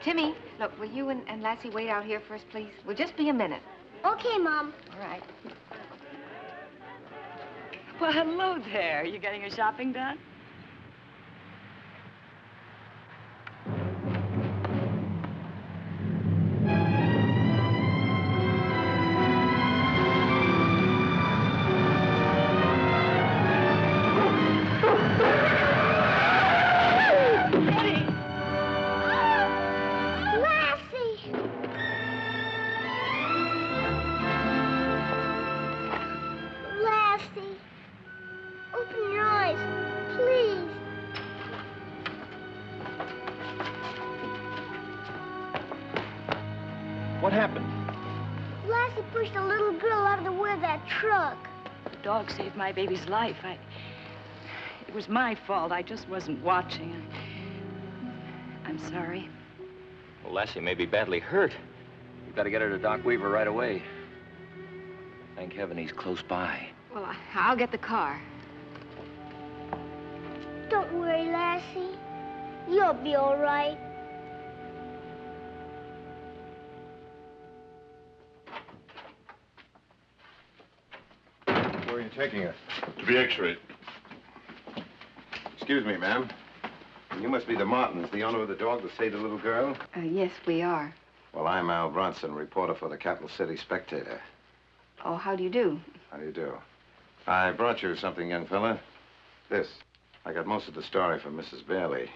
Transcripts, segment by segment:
Timmy, look, will you and Lassie wait out here first, please? We'll just be a minute. Okay, Mom. All right. Well, hello there. You getting your shopping done? What happened? Lassie pushed a little girl out of the way of that truck. The dog saved my baby's life. It was my fault. I just wasn't watching. I'm sorry. Well, Lassie may be badly hurt. We've got to get her to Doc Weaver right away. Thank heaven he's close by. Well, I'll get the car. Don't worry, Lassie. You'll be all right. Where are you taking her? To be x-rayed. Excuse me, ma'am. You must be the Martins, the owner of the dog that saved the little girl? Yes, we are. Well, I'm Al Bronson, reporter for the Capital City Spectator. Oh, how do you do? How do you do? I brought you something, young fella. This. I got most of the story from Mrs. Bailey.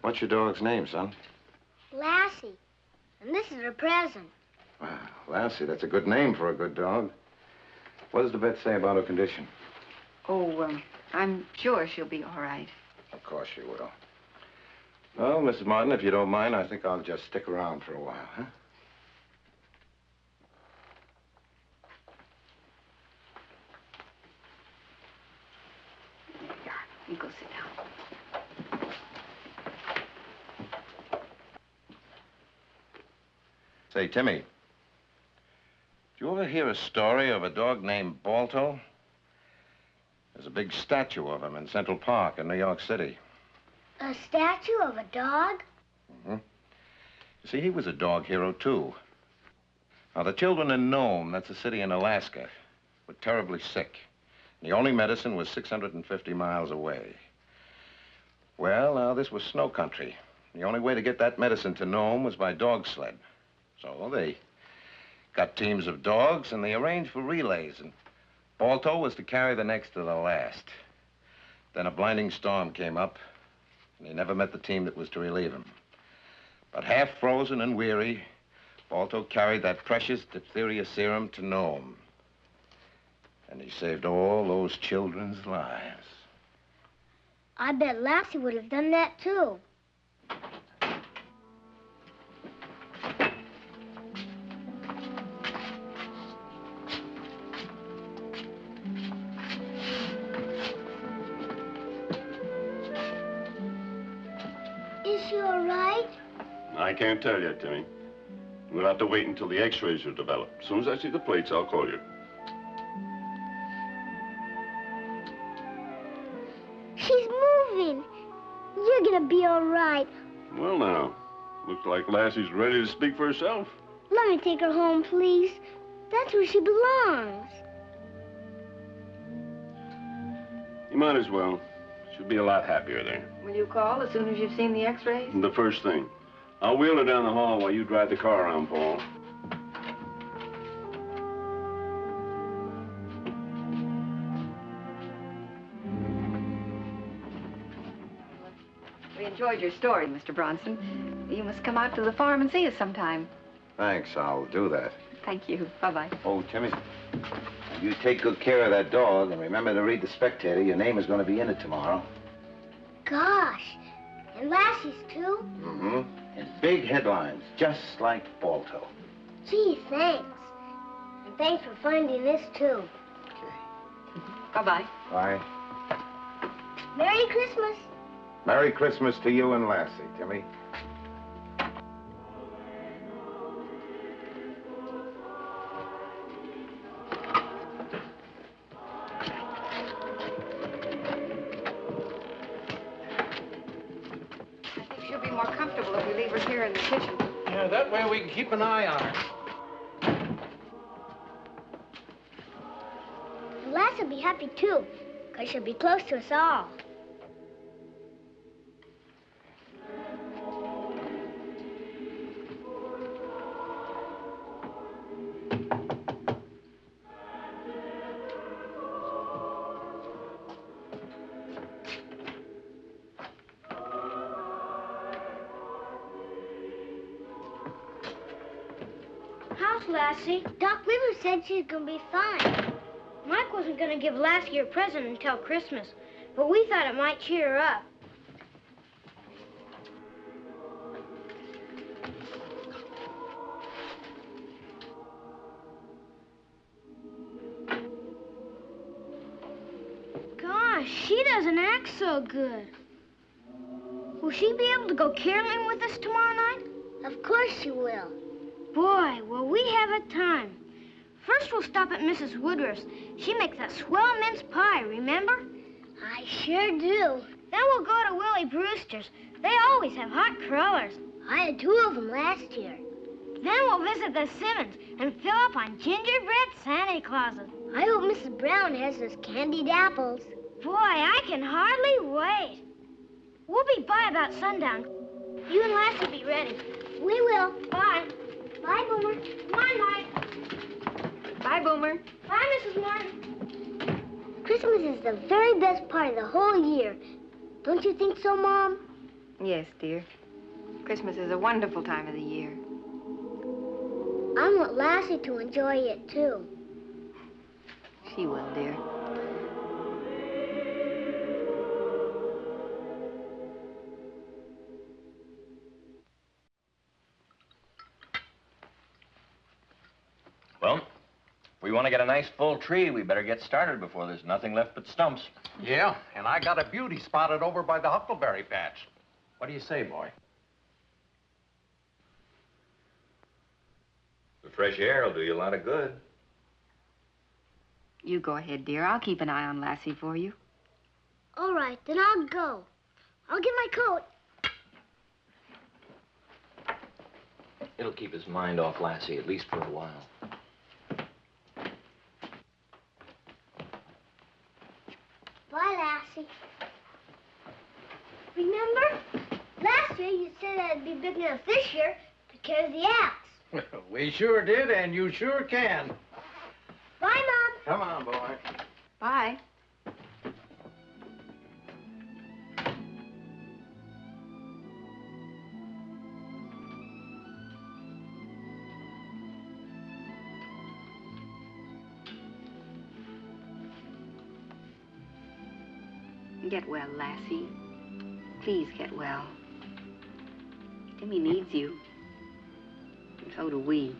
What's your dog's name, son? Lassie. And this is her present. Wow, Lassie, that's a good name for a good dog. What does the vet say about her condition? Oh, I'm sure she'll be all right. Of course she will. Well, Mrs. Martin, if you don't mind, I think I'll just stick around for a while, huh? Here, you go sit down. Say, Timmy, did you ever hear a story of a dog named Balto? There's a big statue of him in Central Park in New York City. A statue of a dog? Mm-hmm. You see, he was a dog hero, too. Now, the children in Nome, that's a city in Alaska, were terribly sick. And the only medicine was 650 miles away. Well, now, this was snow country. The only way to get that medicine to Nome was by dog sled. So they got teams of dogs, and they arranged for relays, and Balto was to carry the next to the last. Then a blinding storm came up, and he never met the team that was to relieve him. But half frozen and weary, Balto carried that precious diphtheria serum to Nome. And he saved all those children's lives. I bet Lassie would have done that, too. Is she all right? I can't tell you, Timmy. We'll have to wait until the x-rays are developed. As soon as I see the plates, I'll call you. She's moving. You're gonna be all right. Well, now, looks like Lassie's ready to speak for herself. Let me take her home, please. That's where she belongs. You might as well. She'll be a lot happier there. Will you call as soon as you've seen the x-rays? The first thing. I'll wheel her down the hall while you drive the car around, Paul. We enjoyed your story, Mr. Bronson. You must come out to the farm and see us sometime. Thanks, I'll do that. Thank you. Bye-bye. Oh, Timmy, you take good care of that dog, and remember to read the Spectator. Your name is going to be in it tomorrow. Gosh. And Lassie's, too? Mm-hmm. In big headlines, just like Balto. Gee, thanks. And thanks for finding this, too. Okay. Bye-bye. Bye. Merry Christmas. Merry Christmas to you and Lassie, Timmy. more comfortable if we leave her here in the kitchen. Yeah, that way we can keep an eye on her. Lass will be happy, too, because she'll be close to us all. How's Lassie? Doc Weaver said she's gonna be fine. Mike wasn't gonna give Lassie her present until Christmas, but we thought it might cheer her up. Gosh, she doesn't act so good. Will she be able to go caroling with us tomorrow night? Of course she will. Boy, will we have a time. First, we'll stop at Mrs. Woodruff's. She makes a swell mince pie, remember? I sure do. Then we'll go to Willie Brewster's. They always have hot crullers. I had 2 of them last year. Then we'll visit the Simmons and fill up on gingerbread Santa Clauses. I hope Mrs. Brown has those candied apples. Boy, I can hardly wait. We'll be by about sundown. You and Lassie will be ready. We will. Bye. Bye, Boomer. Come on, Mike. Bye, Boomer. Bye, Mrs. Martin. Christmas is the very best part of the whole year. Don't you think so, Mom? Yes, dear. Christmas is a wonderful time of the year. I want Lassie to enjoy it, too. She will, dear. Well, if we want to get a nice full tree, we better get started before there's nothing left but stumps. Yeah, and I got a beauty spotted over by the huckleberry patch. What do you say, boy? The fresh air will do you a lot of good. You go ahead, dear. I'll keep an eye on Lassie for you. All right, then I'll go. I'll get my coat. It'll keep his mind off Lassie, at least for a while. Bye, Lassie. Remember? Last year you said I'd be big enough this year to carry the axe. We sure did, and you sure can. Bye, Mom. Come on, boy. Bye. Get well, Lassie. Please get well. Timmy needs you. And so do we.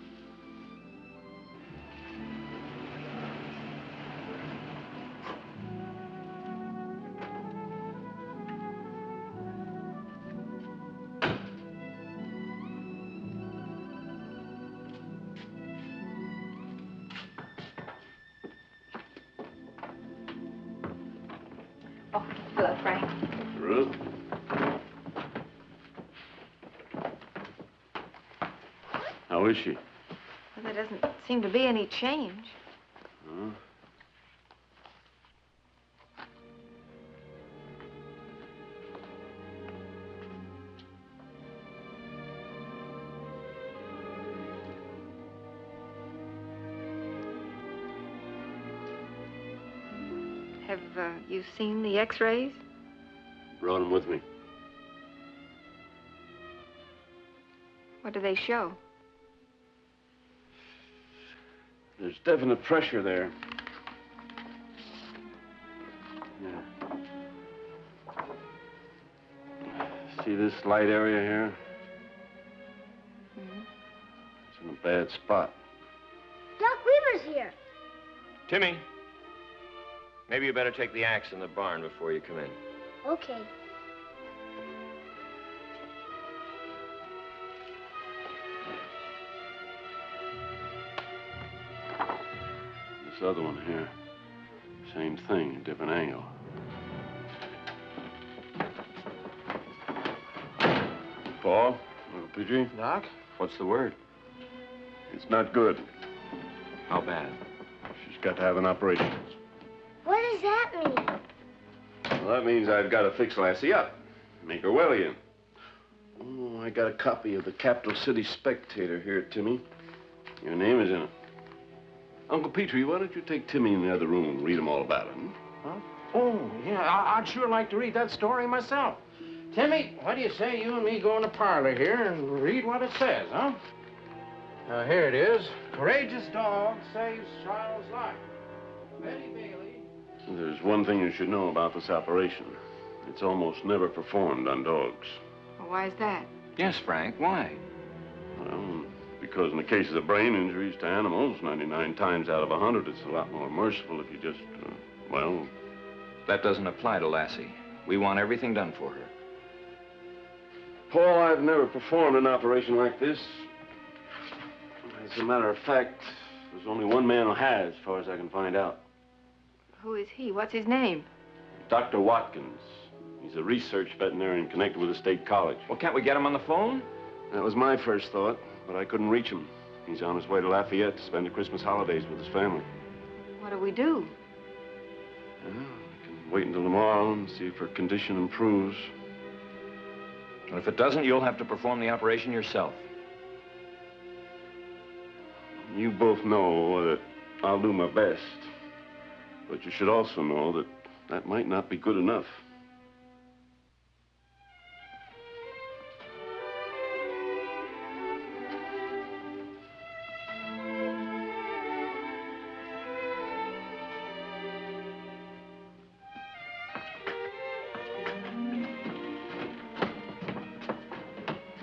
Oh, hello, Frank. Ruth? How is she? Well, there doesn't seem to be any change. Huh? Have you seen the X-rays? Brought him with me. What do they show? There's definite pressure there. Yeah. See this light area here? Mm-hmm. It's in a bad spot. Doc Weaver's here. Timmy, maybe you better take the axe in the barn before you come in. Okay. This other one here, same thing, different angle. Paul, Uncle Petrie. Doc? What's the word? It's not good. How bad? She's got to have an operation. What does that mean? Well, that means I've got to fix Lassie up. Make her well again. Oh, I got a copy of the Capital City Spectator here, Timmy. Your name is in it. Uncle Petrie, why don't you take Timmy in the other room and read him all about it, hmm? Huh? Oh, yeah, I'd sure like to read that story myself. Timmy, what do you say you and me go in the parlor here and read what it says, huh? Here it is. Courageous dog saves child's life. Betty Bailey. There's one thing you should know about this operation. It's almost never performed on dogs. Well, why is that? Yes, Frank, why? Well, because in the cases of brain injuries to animals, 99 times out of 100, it's a lot more merciful if you just, well... That doesn't apply to Lassie. We want everything done for her. Paul, I've never performed an operation like this. As a matter of fact, there's only one man who has, as far as I can find out. Who is he? What's his name? Dr. Watkins. He's a research veterinarian connected with the state college. Well, can't we get him on the phone? That was my first thought, but I couldn't reach him. He's on his way to Lafayette to spend the Christmas holidays with his family. What do we do? Well, I can wait until tomorrow and see if her condition improves. And if it doesn't, you'll have to perform the operation yourself. You both know that I'll do my best. But you should also know that that might not be good enough.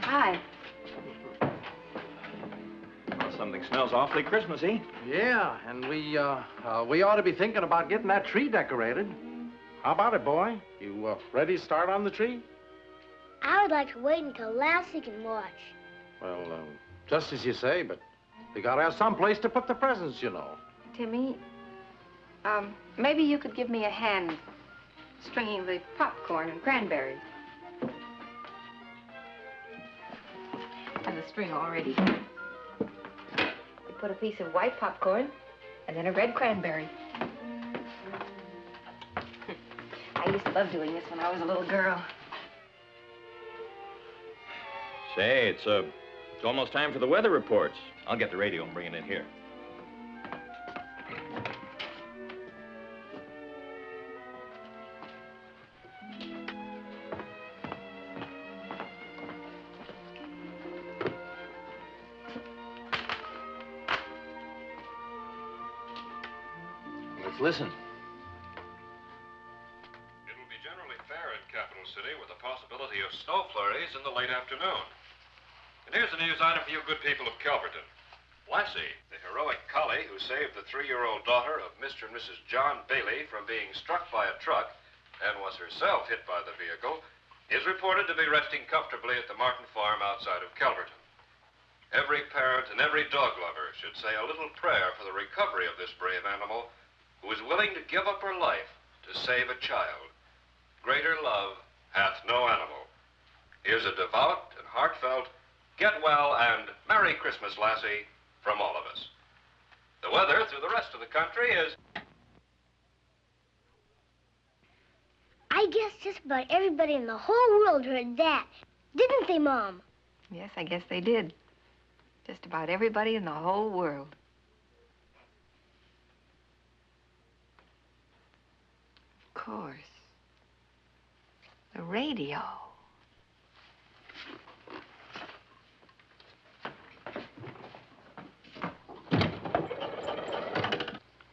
Hi. Well, something smells awfully Christmassy. Yeah, and we ought to be thinking about getting that tree decorated. How about it, boy? You ready to start on the tree? I would like to wait until Lassie can watch. Well, just as you say, but we gotta have some place to put the presents, you know. Timmy, maybe you could give me a hand stringing the popcorn and cranberries. I have the string already. You put a piece of white popcorn and then a red cranberry. I used to love doing this when I was a little girl. Say, it's almost time for the weather reports. I'll get the radio and bring it in here. Let's listen. It'll be generally fair in Capital City with the possibility of snow flurries in the late afternoon. And here's a news item for you good people of Calverton. Lassie, the heroic collie who saved the 3-year-old daughter of Mr. and Mrs. John Bailey from being struck by a truck and was herself hit by the vehicle, is reported to be resting comfortably at the Martin farm outside of Calverton. Every parent and every dog lover should say a little prayer for the recovery of this brave animal who is willing to give up her life to save a child. Greater love hath no animal. Here's a devout and heartfelt get well and Merry Christmas, Lassie, from all of us. The weather through the rest of the country is... I guess just about everybody in the whole world heard that. Didn't they, Mom? Yes, I guess they did. Just about everybody in the whole world. Of course. The radio.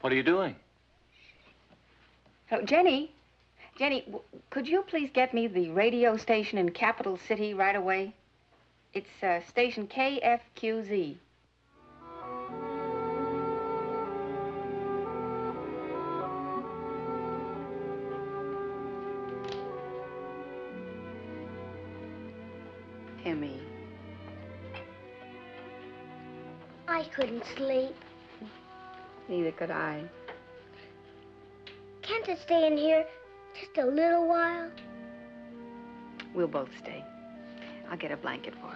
What are you doing? Oh, Jenny, could you please get me the radio station in Capital City right away? It's station KFQZ. Timmy. I couldn't sleep. Neither could I. Can't I stay in here just a little while? We'll both stay. I'll get a blanket for us.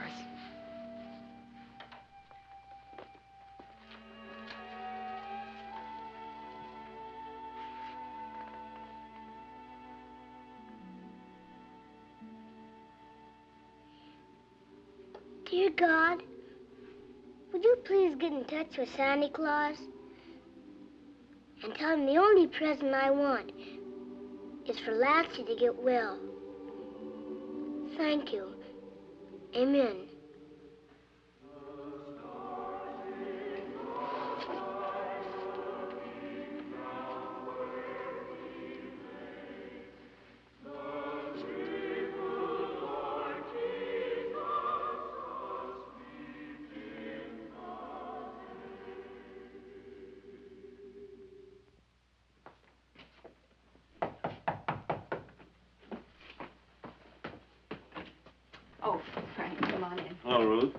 Dear God, would you please get in touch with Santa Claus and tell him the only present I want is for Lassie to get well. Thank you. Amen. Oh, Frank, come on in. Hello, Ruth.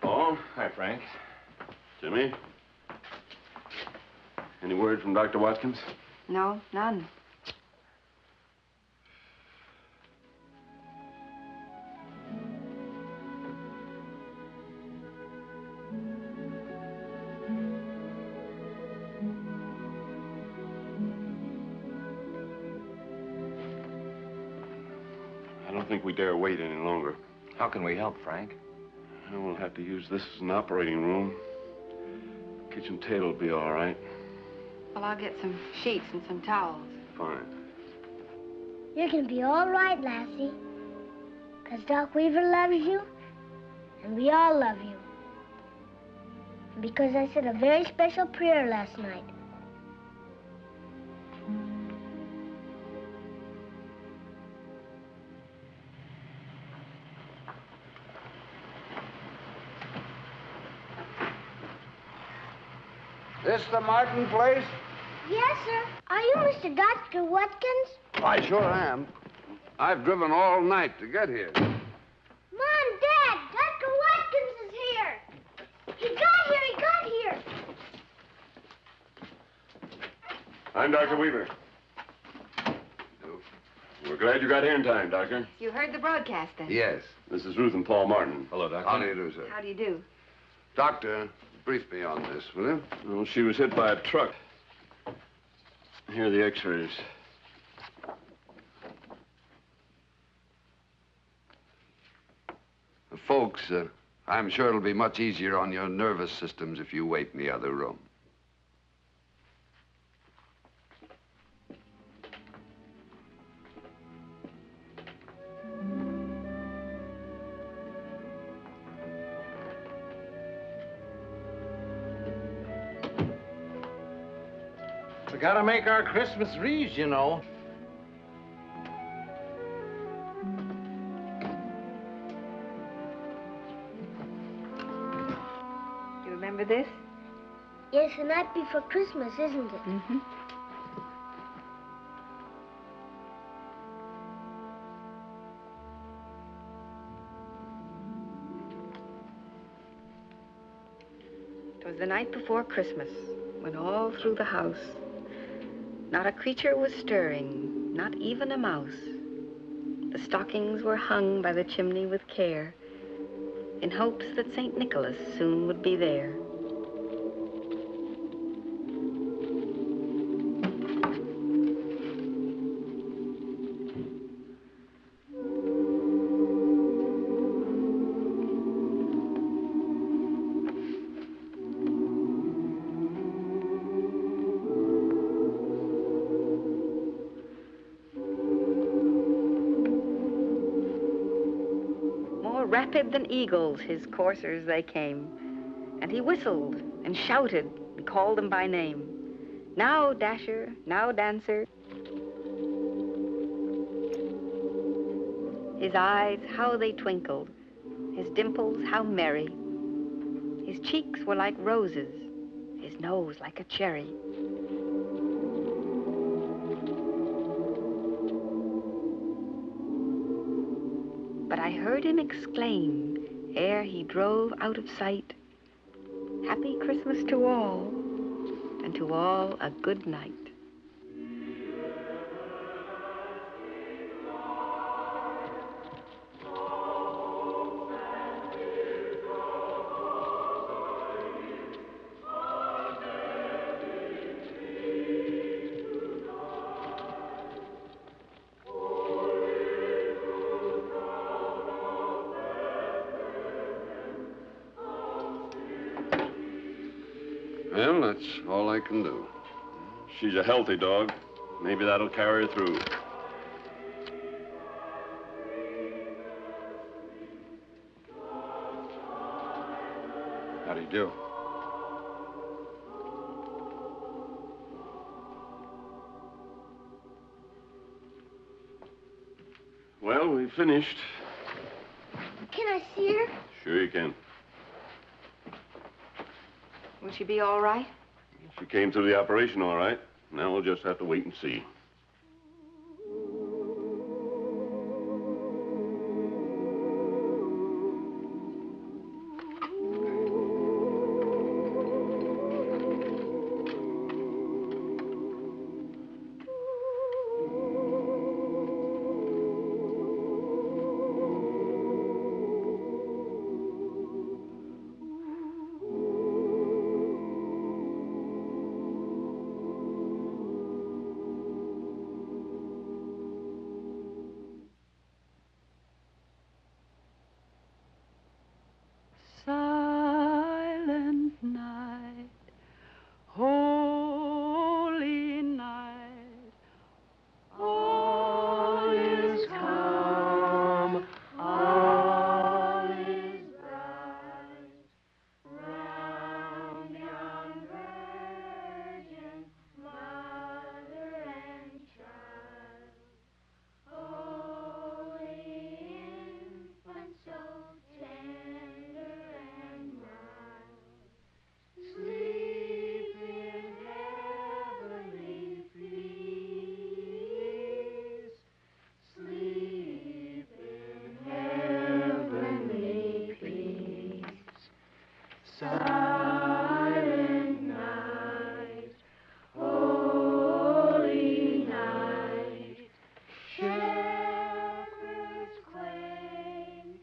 Paul. Hi, Frank. Jimmy. Any word from Dr. Watkins? No, none. I don't think we dare wait any longer. How can we help, Frank? Well, we'll have to use this as an operating room. Kitchen table will be all right. Well, I'll get some sheets and some towels. Fine. You're gonna be all right, Lassie. 'Cause Doc Weaver loves you, and we all love you. And because I said a very special prayer last night. This the Martin place? Yes, sir. Are you Mr. Dr. Watkins? I sure am. I've driven all night to get here. Mom, Dad, Dr. Watkins is here. He got here. I'm Dr. Weaver. We're glad you got here in time, Doctor. You heard the broadcast, then? Yes. This is Ruth and Paul Martin. Hello, Doctor. How do you do, sir? How do you do? Doctor, brief me on this, will you? Well, she was hit by a truck. Here are the x-rays. Folks, I'm sure it'll be much easier on your nervous systems if you wait in the other room. We gotta make our Christmas wreaths, you know. You remember this? Yes, the night before Christmas, isn't it? Mm-hmm. It was the night before Christmas, when all through the house, not a creature was stirring, not even a mouse. The stockings were hung by the chimney with care, in hopes that St. Nicholas soon would be there. Rapid than eagles, his coursers they came, and he whistled and shouted and called them by name. Now, Dasher, now, Dancer. His eyes, how they twinkled, his dimples, how merry. His cheeks were like roses, his nose like a cherry. But I heard him exclaim, ere he drove out of sight, "Happy Christmas to all, and to all a good night." Well, that's all I can do. She's a healthy dog. Maybe that'll carry her through. How do you do? Well, we finished. Can I see her? Sure you can. Will she be all right? She came through the operation all right. Now we'll just have to wait and see. Silent night, holy night, all is calm, all is bright, round yon virgin mother and child, holy infant, so tender and mild, sleep in heavenly peace, sleep in heavenly peace. Silent night, holy night, shepherds quake,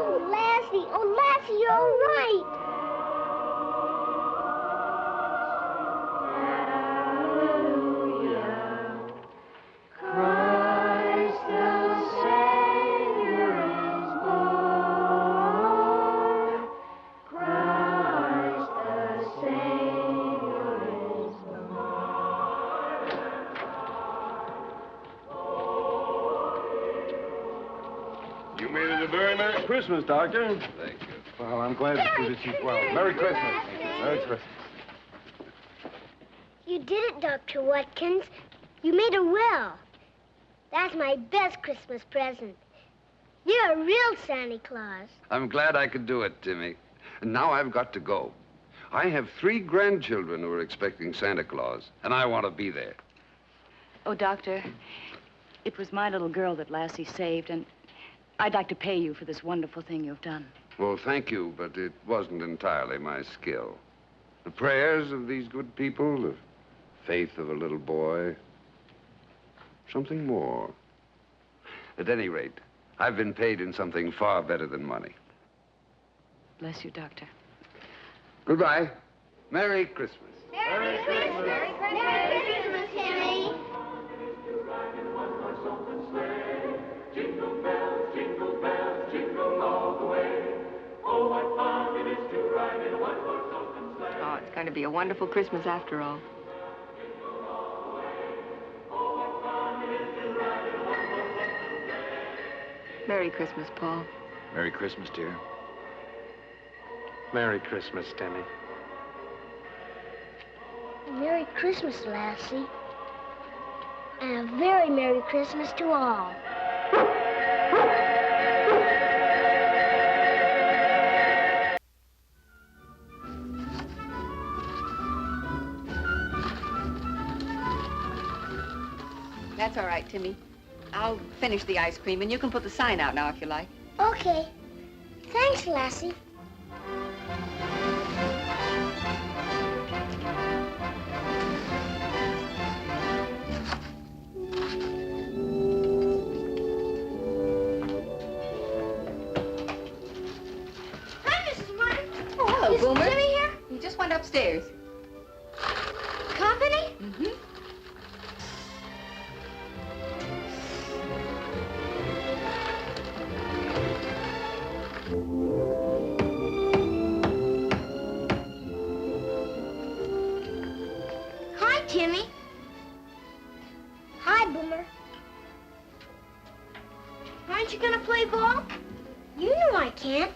Oh, Lassie, you're all right. Christ the Savior is born. Christ the Savior is You made it a very Merry Christmas, Doctor. Thank you. Well, I'm glad to see that she's well. Merry Christmas. Merry Christmas. You did it, Dr. Watkins. You made her well. That's my best Christmas present. You're a real Santa Claus. I'm glad I could do it, Timmy. And now I've got to go. I have 3 grandchildren who are expecting Santa Claus, and I want to be there. Oh, Doctor, it was my little girl that Lassie saved, and I'd like to pay you for this wonderful thing you've done. Well, thank you, but it wasn't entirely my skill. The prayers of these good people, the faith of a little boy, something more. At any rate, I've been paid in something far better than money. Bless you, Doctor. Goodbye. Merry Christmas. Merry Christmas. Merry Christmas, Timmy. Oh, it's going to be a wonderful Christmas after all. Merry Christmas, Paul. Merry Christmas, dear. Merry Christmas, Timmy. Merry Christmas, Lassie. And a very Merry Christmas to all. That's all right, Timmy. I'll finish the ice cream, and you can put the sign out now if you like. Okay. Thanks, Lassie. Hi, Mrs. Martin. Oh, hello, Is Boomer. Timmy here? He just went upstairs. Company? Mm-hmm. Timmy. Hi, Boomer. Aren't you gonna play ball? You know I can't.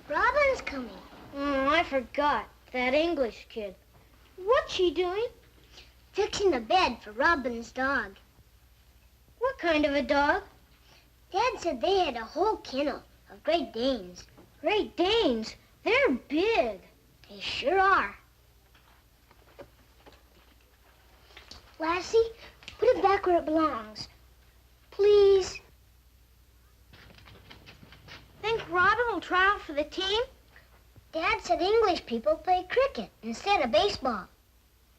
Robin's coming. Oh, I forgot. That English kid. What's she doing? Fixing a bed for Robin's dog. What kind of a dog? Dad said they had a whole kennel of Great Danes. Great Danes? They're big. They sure are. Lassie, put it back where it belongs. Please. Think Robin will try out for the team? Dad said English people play cricket instead of baseball.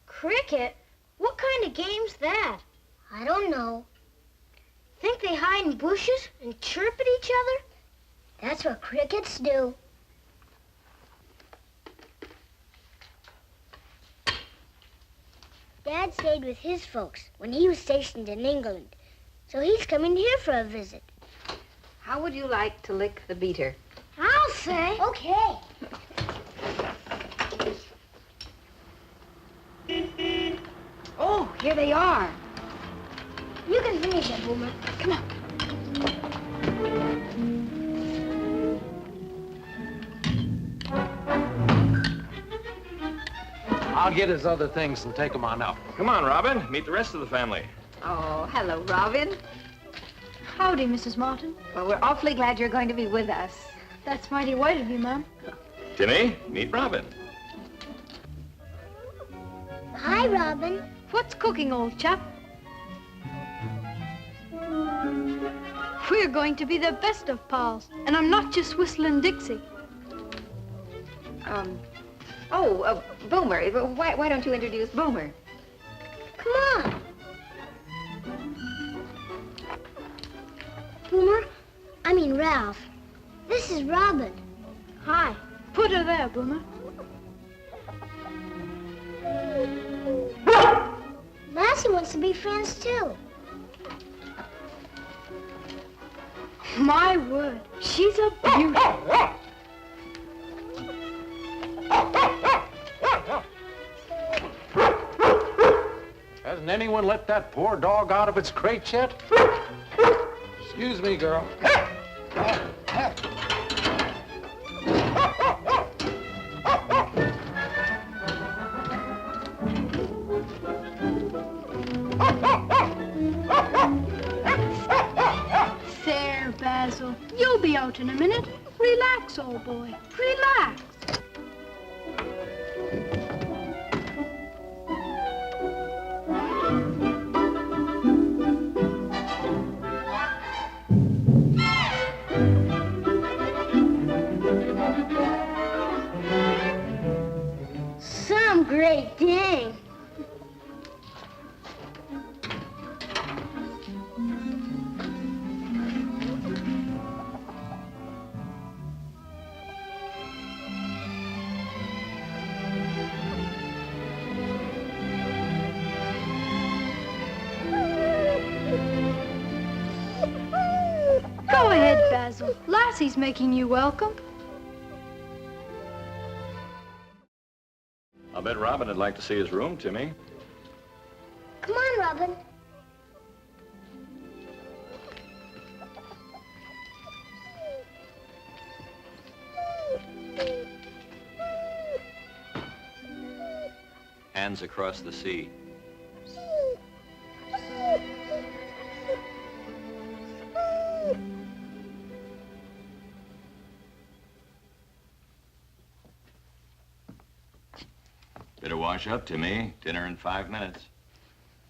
Cricket? What kind of game's that? I don't know. Think they hide in bushes and chirp at each other? That's what crickets do. Dad stayed with his folks when he was stationed in England, so he's coming here for a visit. How would you like to lick the beater? I'll say. Okay. Oh, here they are. You can finish it, Boomer. Come on. I'll get his other things and take them on up. Come on, Robin. Meet the rest of the family. Oh, hello, Robin. Howdy, Mrs. Martin. Well, we're awfully glad you're going to be with us. That's mighty white of you, Mom. Timmy, meet Robin. Hi, Robin. What's cooking, old chap? We're going to be the best of pals, and I'm not just whistling Dixie. Boomer. Why don't you introduce Boomer? Come on. Boomer, I mean Ralph. This is Robin. Hi. Put her there, Boomer. Lassie wants to be friends, too. My word, she's a beauty. Hasn't anyone let that poor dog out of its crate yet? Excuse me, girl. There, Basil. You'll be out in a minute. Relax, old boy. Relax. Some Great Dane. Go ahead, Basil. Lassie's making you welcome. I'll bet Robin would like to see his room, Timmy. Come on, Robin. Hands across the sea. Better wash up, Timmy. Dinner in 5 minutes.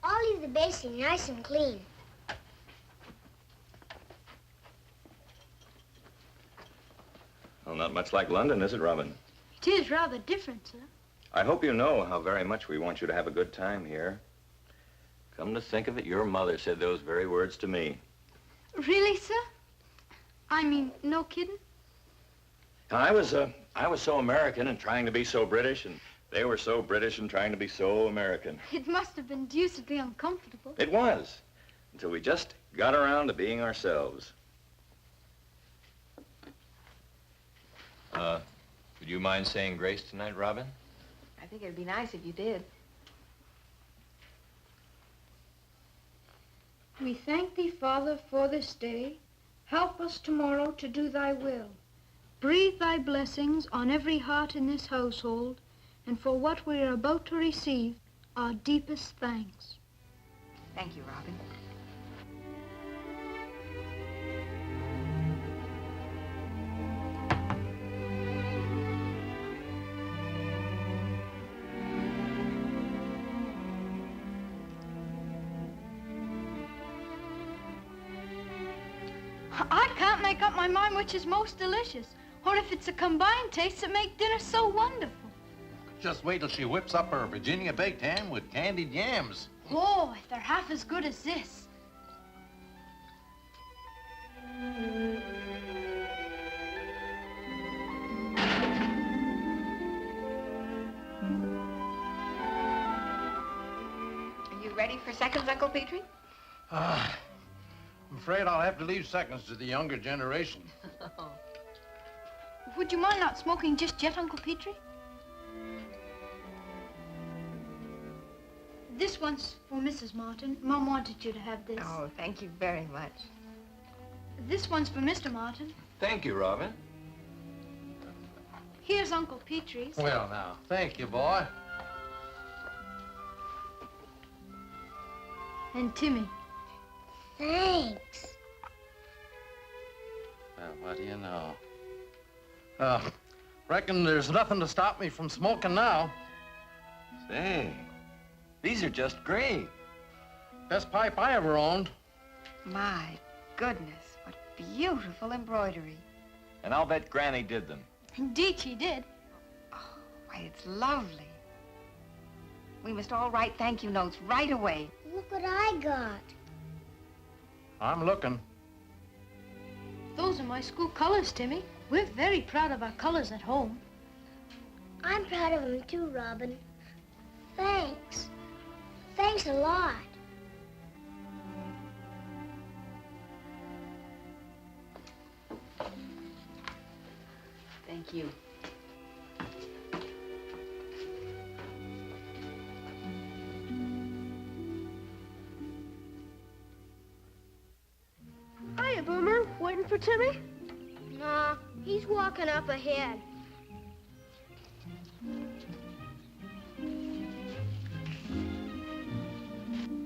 I'll leave the basin nice and clean. Well, not much like London, is it, Robin? It is rather different, sir. I hope you know how very much we want you to have a good time here. Come to think of it, your mother said those very words to me. Really, sir? I mean, no kidding? I was so American and trying to be so British, and they were so British and trying to be so American. It must have been deucedly uncomfortable. It was, until we just got around to being ourselves. Would you mind saying grace tonight, Robin? I think it'd be nice if you did. We thank thee, Father, for this day. Help us tomorrow to do thy will. Breathe thy blessings on every heart in this household, and for what we are about to receive, our deepest thanks. Thank you, Robin. I can't make up my mind which is most delicious, or if it's a combined taste that make dinner so wonderful. Just wait till she whips up her Virginia baked ham with candied yams. Oh, if they're half as good as this. Are you ready for seconds, Uncle Petrie? I'm afraid I'll have to leave seconds to the younger generation. Would you mind not smoking just yet, Uncle Petrie? This one's for Mrs. Martin. Mom wanted you to have this. Oh, thank you very much. This one's for Mr. Martin. Thank you, Robin. Here's Uncle Petrie's. Well, now, thank you, boy. And Timmy. Thanks. Well, what do you know? Reckon there's nothing to stop me from smoking now. Say, these are just great. Best pipe I ever owned. My goodness, what beautiful embroidery. And I'll bet Granny did them. Indeed she did. Oh, why, it's lovely. We must all write thank you notes right away. Look what I got. I'm looking. Those are my school colors, Timmy. We're very proud of our colors at home. I'm proud of them too, Robin. Thanks. Thanks a lot. Thank you. Hiya, Boomer. Waiting for Timmy? Nah, he's walking up ahead.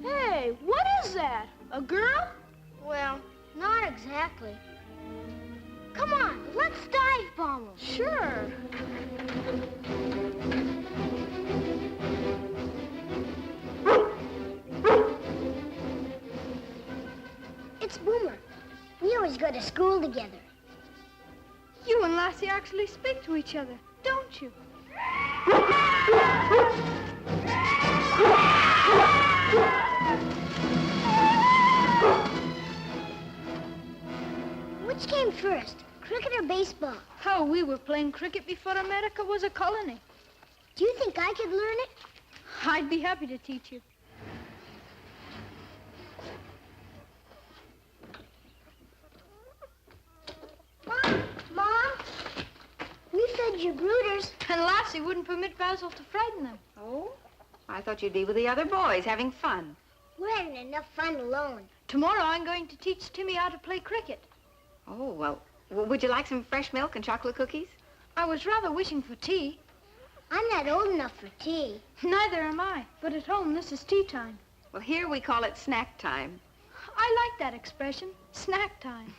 Hey, what is that? A girl? Well, not exactly. Come on, let's dive bomb him. Sure. It's Boomer. We always go to school together. You and Lassie actually speak to each other, don't you? Which came first, cricket or baseball? Oh, we were playing cricket before America was a colony. Do you think I could learn it? I'd be happy to teach you. Mom, we fed your brooders. And Lassie wouldn't permit Basil to frighten them. Oh? I thought you'd be with the other boys having fun. We're having enough fun alone. Tomorrow I'm going to teach Timmy how to play cricket. Oh, well, would you like some fresh milk and chocolate cookies? I was rather wishing for tea. I'm not old enough for tea. Neither am I, but at home this is tea time. Well, here we call it snack time. I like that expression, snack time.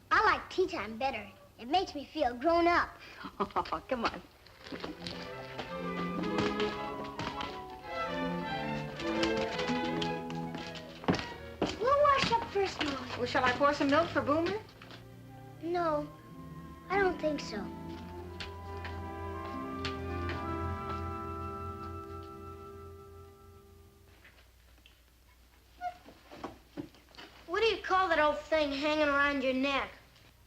I like tea time better. It makes me feel grown up. Oh, come on. We'll wash up first, Mom. Well, shall I pour some milk for Boomer? No, I don't think so. What do you call that old thing hanging around your neck?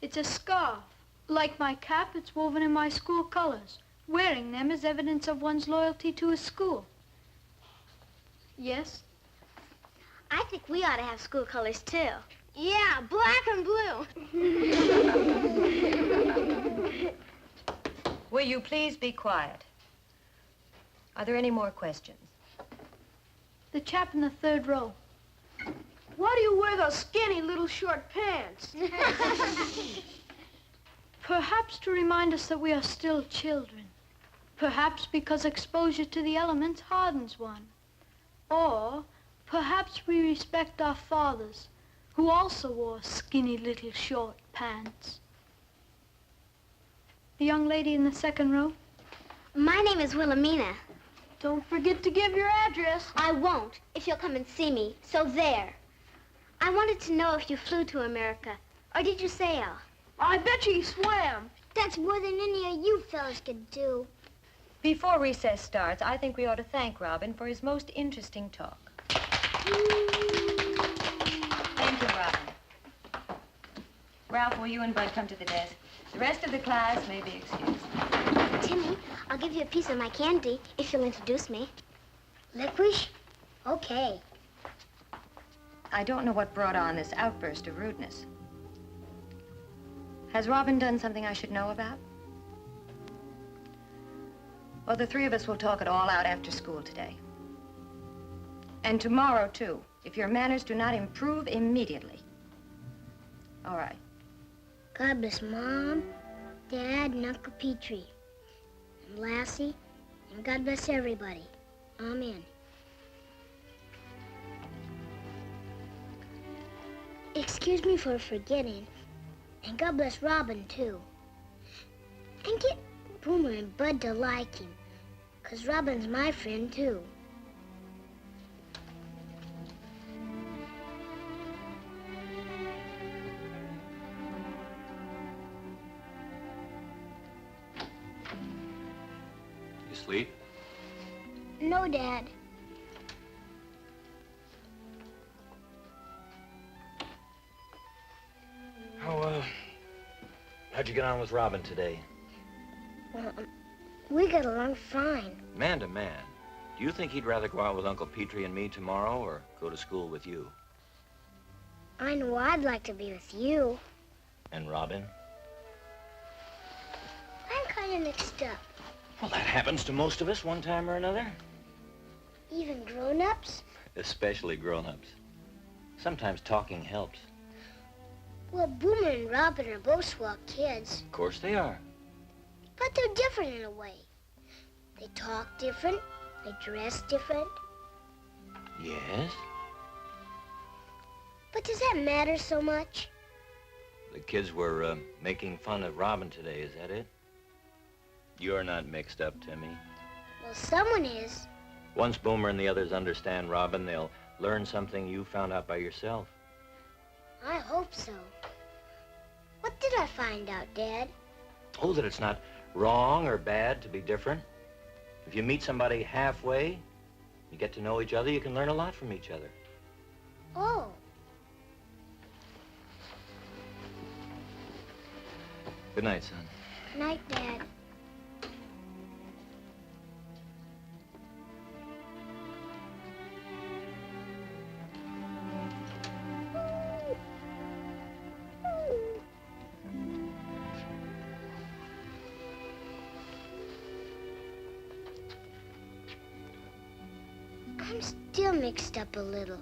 It's a scarf. Like my cap, it's woven in my school colors. Wearing them is evidence of one's loyalty to a school. Yes? I think we ought to have school colors, too. Yeah, black and blue. Will you please be quiet? Are there any more questions? The chap in the third row. Why do you wear those skinny little short pants? Perhaps to remind us that we are still children. Perhaps because exposure to the elements hardens one. Or perhaps we respect our fathers, who also wore skinny little short pants. The young lady in the second row? My name is Wilhelmina. Don't forget to give your address. I won't, if you'll come and see me. So there. I wanted to know if you flew to America, or did you sail? I bet you swam. That's more than any of you fellas could do. Before recess starts, I think we ought to thank Robin for his most interesting talk. Thank you, Robin. Ralph, will you and Bud come to the desk? The rest of the class may be excused. Timmy, I'll give you a piece of my candy if you'll introduce me. Licorice? Okay. I don't know what brought on this outburst of rudeness. Has Robin done something I should know about? Well, the three of us will talk it all out after school today. And tomorrow, too, if your manners do not improve immediately. All right. God bless Mom, Dad, and Uncle Petrie, and Lassie, and God bless everybody. Amen. Excuse me for forgetting, and God bless Robin, too. And get Boomer and Bud to like him, 'cause Robin's my friend, too. You sleep? No, Dad. How'd you get on with Robin today? Well, we got along fine. Man to man, do you think he'd rather go out with Uncle Petrie and me tomorrow or go to school with you? I know I'd like to be with you. And Robin? I'm kind of mixed up. Well, that happens to most of us one time or another. Even grown-ups? Especially grown-ups. Sometimes talking helps. Well, Boomer and Robin are both swell kids. Of course they are. But they're different in a way. They talk different. They dress different. Yes? But does that matter so much? The kids were making fun of Robin today, is that it? You're not mixed up, Timmy. Well, someone is. Once Boomer and the others understand Robin, they'll learn something you found out by yourself. I hope so. What did I find out, Dad? Oh, that it's not wrong or bad to be different. If you meet somebody halfway, you get to know each other, you can learn a lot from each other. Oh. Good night, son. Night, Dad. I'm still mixed up a little.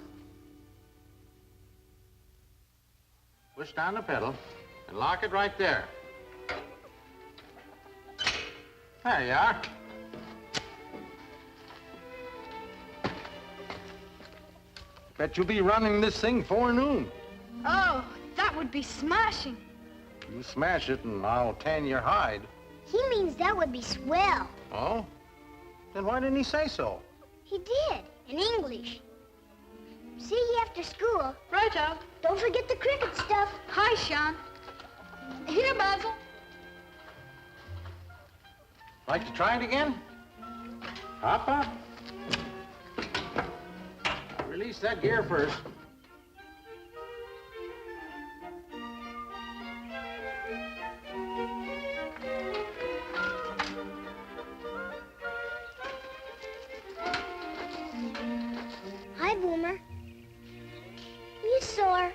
Push down the pedal and lock it right there. There you are. Bet you'll be running this thing forenoon. Oh, that would be smashing. You smash it and I'll tan your hide. He means that would be swell. Oh? Then why didn't he say so? He did, in English. See you after school. Righto. Don't forget the cricket stuff. Hi, Sean. Here, Basil. Like to try it again? Hop up. Release that gear first. Hi, Boomer. You sore?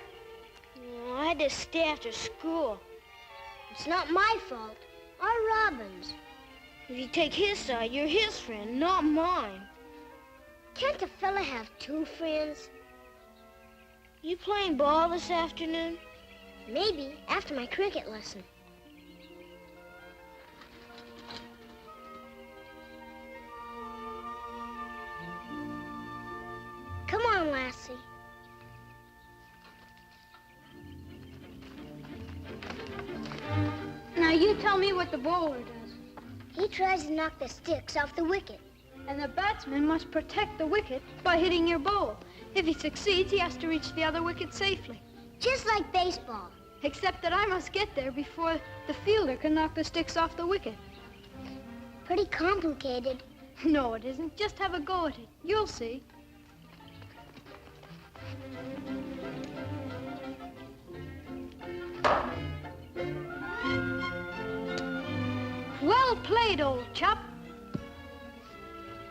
Oh, I had to stay after school. It's not my fault. Or Robin's. If you take his side, you're his friend, not mine. Can't a fella have two friends? You playing ball this afternoon? Maybe, after my cricket lesson. Come on, Lassie. Now you tell me what the bowler does. He tries to knock the sticks off the wicket. And the batsman must protect the wicket by hitting your ball. If he succeeds, he has to reach the other wicket safely. Just like baseball. Except that I must get there before the fielder can knock the sticks off the wicket. Pretty complicated. No, it isn't. Just have a go at it. You'll see. Well played, old chap.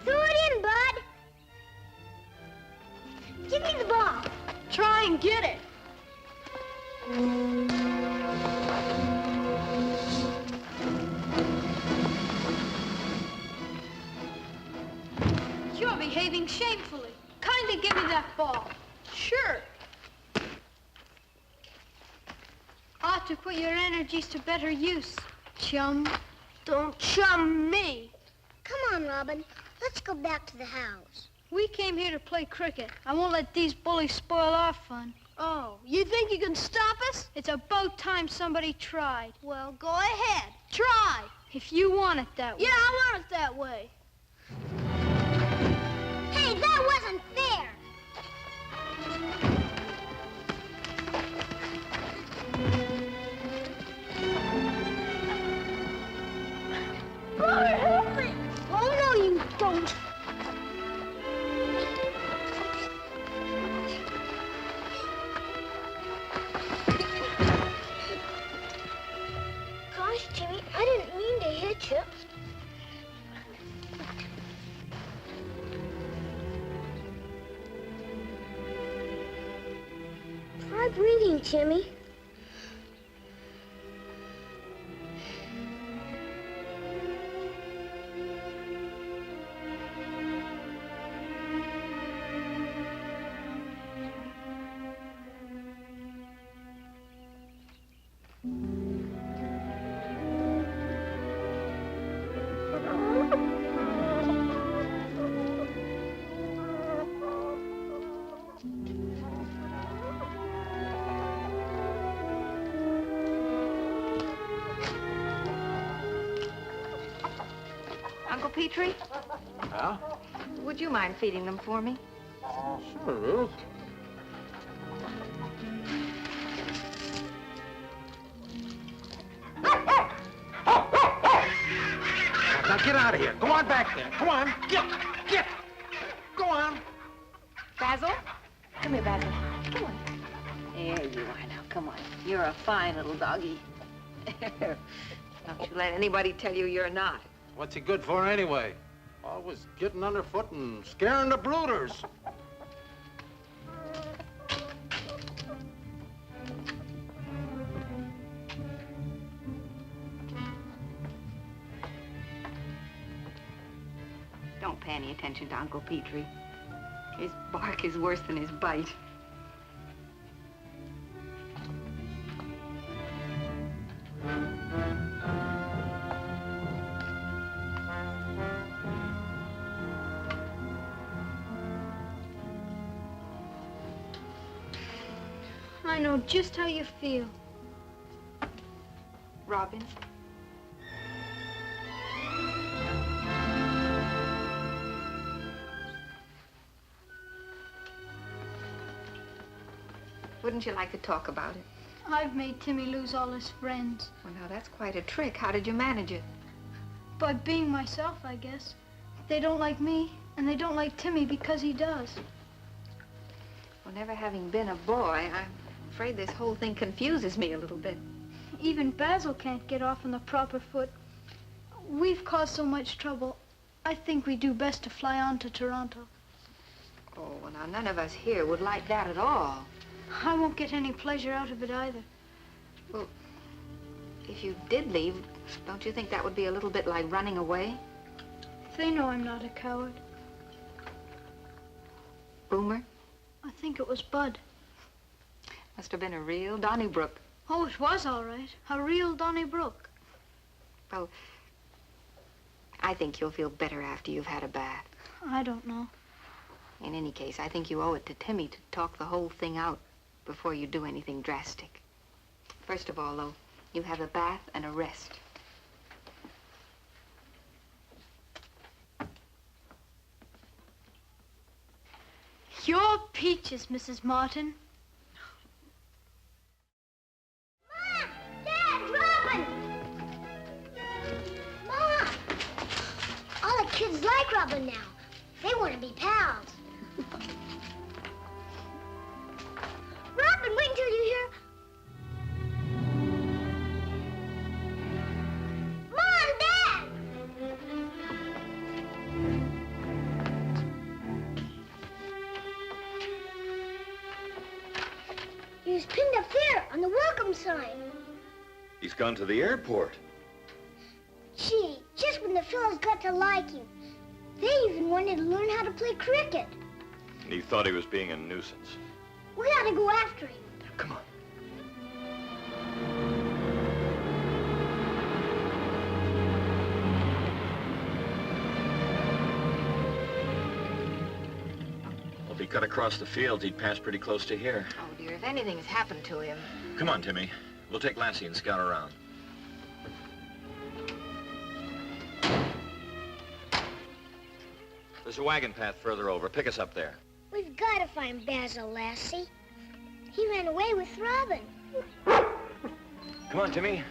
Throw it in, Bud. Give me the ball. Try and get it. You're behaving shamefully. Kindly give me that ball. Sure. Ought to put your energies to better use, chum. Don't chum me. Come on, Robin. Let's go back to the house. We came here to play cricket. I won't let these bullies spoil our fun. Oh, you think you can stop us? It's about time somebody tried. Well, go ahead. Try. If you want it that way. Yeah, I want it that way. Hey, that wasn't fair. Brother, help me! Oh, no, you don't. Gosh, Jimmy, I didn't mean to hit you. Try breathing, Jimmy. Uncle Petrie, Yeah? would you mind feeding them for me? Sure, Ruth. Now get out of here. Go on back there. Come on. Get. Go on. Basil? Come here, Basil. Come on. There you are now. Come on. You're a fine little doggy. Don't you let anybody tell you you're not. What's he good for anyway? Always getting underfoot and scaring the brooders. Don't pay any attention to Uncle Petrie. His bark is worse than his bite. I know just how you feel. Robin? Wouldn't you like to talk about it? I've made Timmy lose all his friends. Well, now, that's quite a trick. How did you manage it? By being myself, I guess. They don't like me, and they don't like Timmy because he does. Well, never having been a boy, I'm afraid this whole thing confuses me a little bit. Even Basil can't get off on the proper foot. We've caused so much trouble. I think we do best to fly on to Toronto. Oh, well, now, none of us here would like that at all. I won't get any pleasure out of it either. Well, if you did leave, don't you think that would be a little bit like running away? They know I'm not a coward. Boomer? I think it was Bud. Must have been a real Donnybrook. Oh, it was all right. A real Donnybrook. Well, I think you'll feel better after you've had a bath. I don't know. In any case, I think you owe it to Timmy to talk the whole thing out before you do anything drastic. First of all, though, you have a bath and a rest. You're peaches, Mrs. Martin. Ma! Dad! Robin! Ma! All the kids like Robin now. They want to be pals. Robin, wait until you hear... Mom! Dad! He was pinned up there on the welcome sign. He's gone to the airport. Gee, just when the fellows got to like him. They even wanted to learn how to play cricket. And he thought he was being a nuisance. We ought to go after him. Come on. Well, if he cut across the fields, he'd pass pretty close to here. Oh, dear, if anything's happened to him... Come on, Timmy. We'll take Lassie and scout around. There's a wagon path further over. Pick us up there. We've got to find Basil Lassie. He ran away with Robin. Come on, Timmy.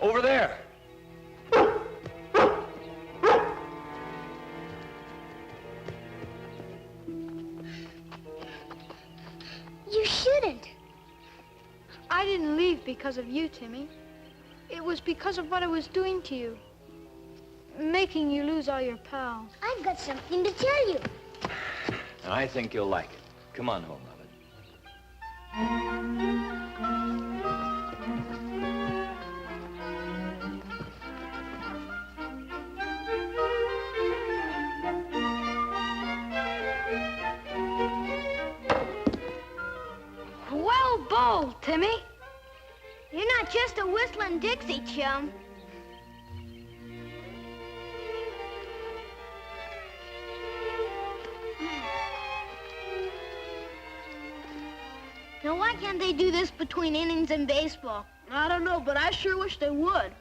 Over there. You shouldn't. I didn't leave because of you, Timmy. It was because of what I was doing to you. Making you lose all your pals. I've got something to tell you. I think you'll like it. Come on home, Robin. Well bowled, Timmy. You're not just a whistling Dixie chum. Now, why can't they do this between innings in baseball? I don't know, but I sure wish they would.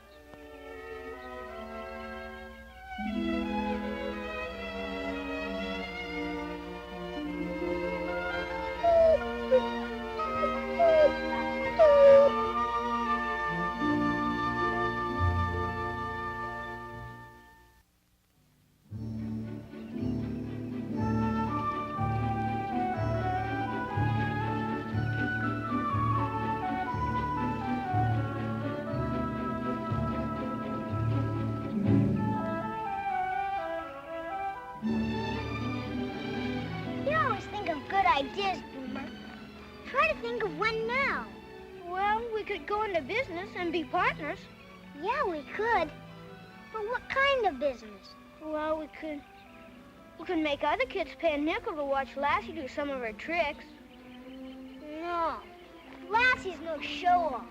Ideas, Boomer. Try to think of one now. Well, we could go into business and be partners. Yeah, we could. But what kind of business? Well, we could make other kids pay a nickel to watch Lassie do some of her tricks. No, Lassie's no show-off.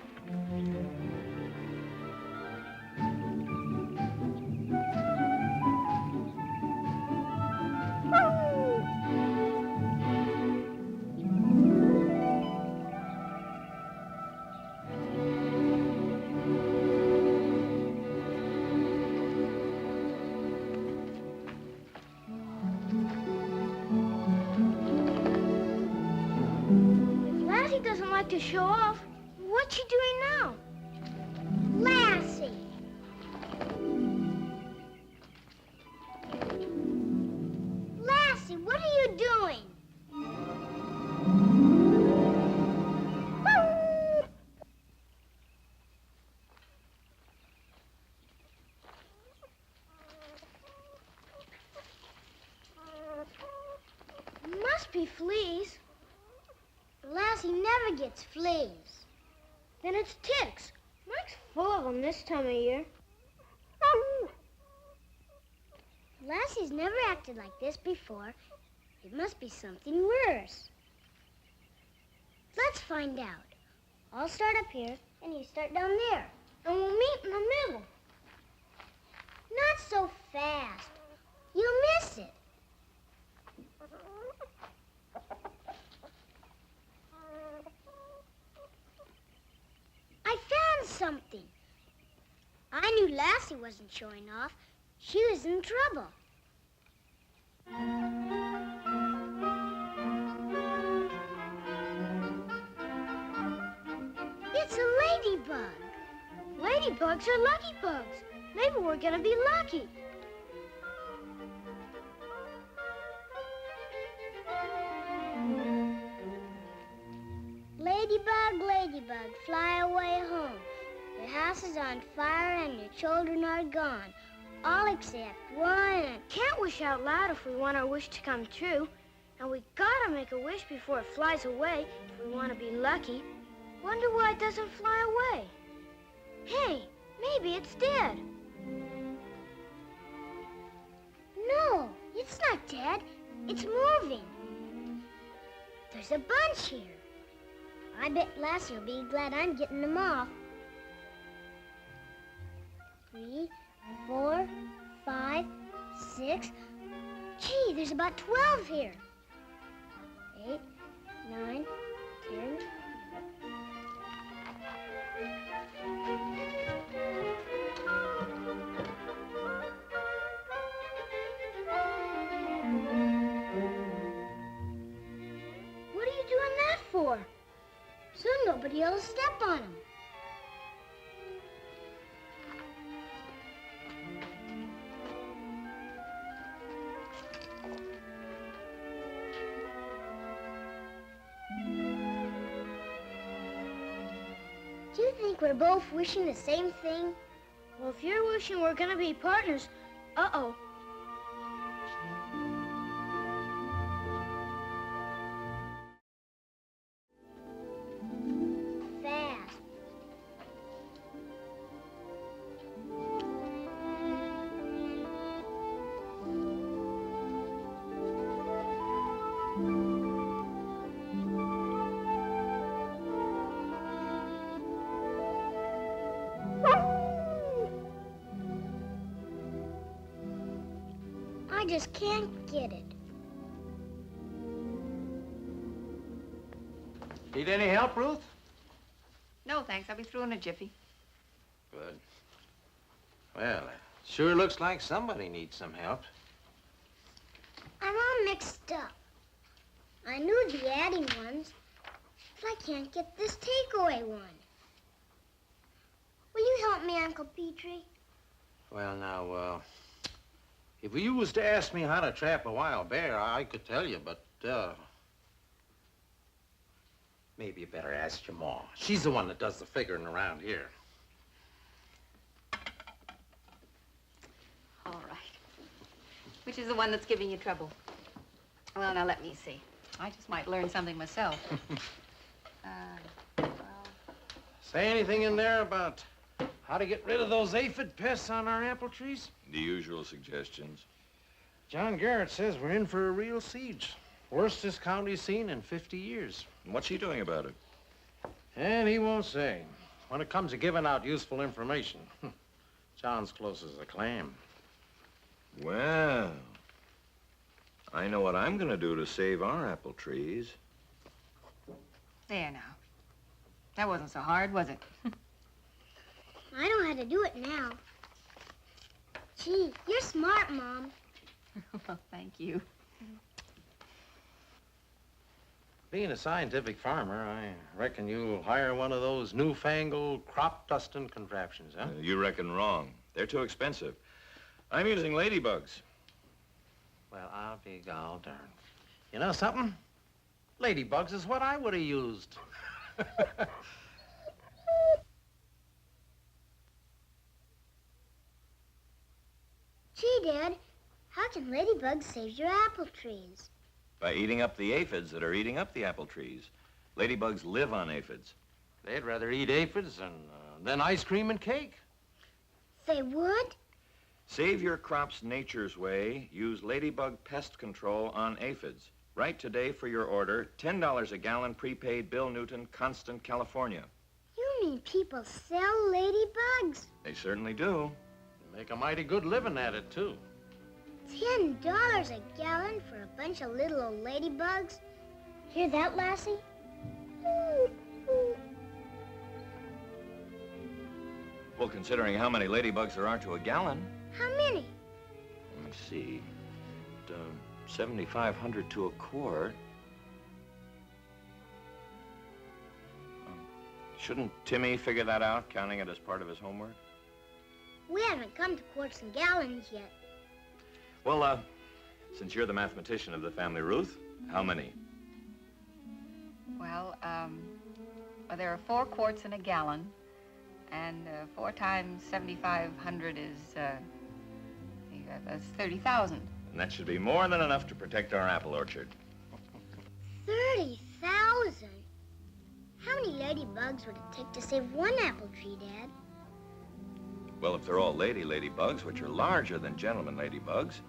to show off. What's she doing now? Lassie. Lassie, what are you doing? Must be fleas. Lassie never gets fleas. Then it's ticks. Mike's full of them this time of year. Lassie's never acted like this before. It must be something worse. Let's find out. I'll start up here, and you start down there. And we'll meet in the middle. Not so fast. You'll miss it. I found something. I knew Lassie wasn't showing off. She was in trouble. It's a ladybug. Ladybugs are lucky bugs. Maybe we're gonna be lucky. Ladybug, ladybug, fly away home. Your house is on fire and your children are gone. All except one. Can't wish out loud if we want our wish to come true. And we gotta make a wish before it flies away if we want to be lucky. Wonder why it doesn't fly away. Hey, maybe it's dead. No, it's not dead. It's moving. There's a bunch here. I bet Lassie will be glad I'm getting them off. 3, 4, 5, 6. Gee, there's about 12 here. 8, 9, 10. What are you doing that for? Soon nobody will step on him. Do you think we're both wishing the same thing? Well, if you're wishing we're gonna be partners, uh-oh. Fast. I just can't get it. Need any help, Ruth? No, thanks. I'll be through in a jiffy. Good. Well, it sure looks like somebody needs some help. I'm all mixed up. I knew the adding ones, but I can't get this takeaway one. Will you help me, Uncle Petrie? Well, now, if you was to ask me how to trap a wild bear, I could tell you, but, maybe you better ask your ma. She's the one that does the figuring around here. All right. Which is the one that's giving you trouble? Well, now, let me see. I just might learn something myself. Well... Say anything in there about how to get rid of those aphid pests on our apple trees? The usual suggestions. John Garrett says we're in for a real siege. Worst this county's seen in 50 years. And what's he doing about it? And he won't say. When it comes to giving out useful information, John's close as a clam. Well, I know what I'm gonna do to save our apple trees. There now. That wasn't so hard, was it? I know how to do it now. Gee, you're smart, Mom. Well, thank you. Being a scientific farmer, I reckon you'll hire one of those newfangled crop dusting contraptions, huh? You reckon wrong. They're too expensive. I'm using ladybugs. Well, I'll be gol darned. You know something? Ladybugs is what I would have used. Gee, Dad, how can ladybugs save your apple trees? By eating up the aphids that are eating up the apple trees. Ladybugs live on aphids. They'd rather eat aphids than ice cream and cake. They would? Save your crops nature's way. Use ladybug pest control on aphids. Write today for your order, $10 a gallon, prepaid, Bill Newton, Constant, California. You mean people sell ladybugs? They certainly do. Make a mighty good living at it, too. $10 a gallon for a bunch of little old ladybugs? Hear that, Lassie? Well, considering how many ladybugs there are to a gallon. How many? Let me see. 7,500 to a quart. Shouldn't Timmy figure that out, counting it as part of his homework? We haven't come to quarts and gallons yet. Well, since you're the mathematician of the family, Ruth, how many? Well, there are 4 quarts in a gallon, and 4 times 7,500 is, that's 30,000. And that should be more than enough to protect our apple orchard. 30,000? How many ladybugs would it take to save one apple tree, Dad? Well, if they're all ladybugs, which are larger than gentlemen ladybugs,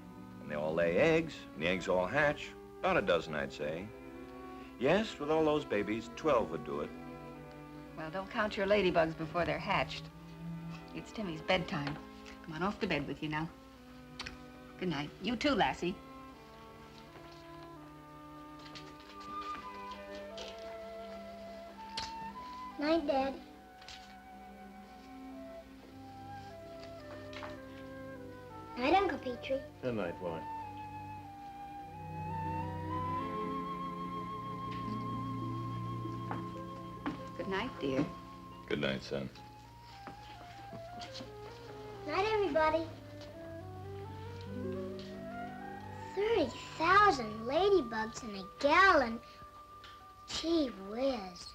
and they all lay eggs, and the eggs all hatch, about a dozen, I'd say. Yes, with all those babies, 12 would do it. Well, don't count your ladybugs before they're hatched. It's Timmy's bedtime. Come on, off to bed with you now. Good night. You too, Lassie. Night, Dad. Night, Uncle Petrie. Good night, boy. Good night, dear. Good night, son. Night, everybody. 30,000 ladybugs in a gallon. Gee whiz.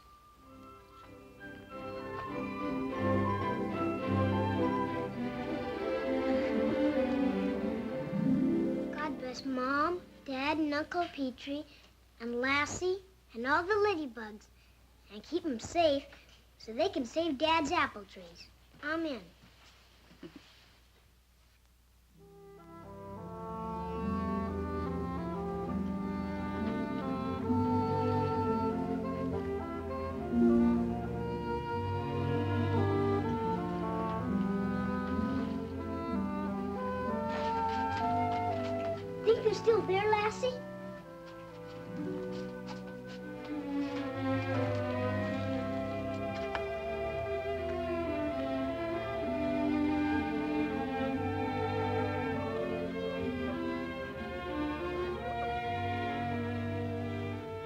God bless Mom, Dad, and Uncle Petrie, and Lassie, and all the ladybugs, and keep them safe so they can save Dad's apple trees. Amen. Think you're still there, Lassie?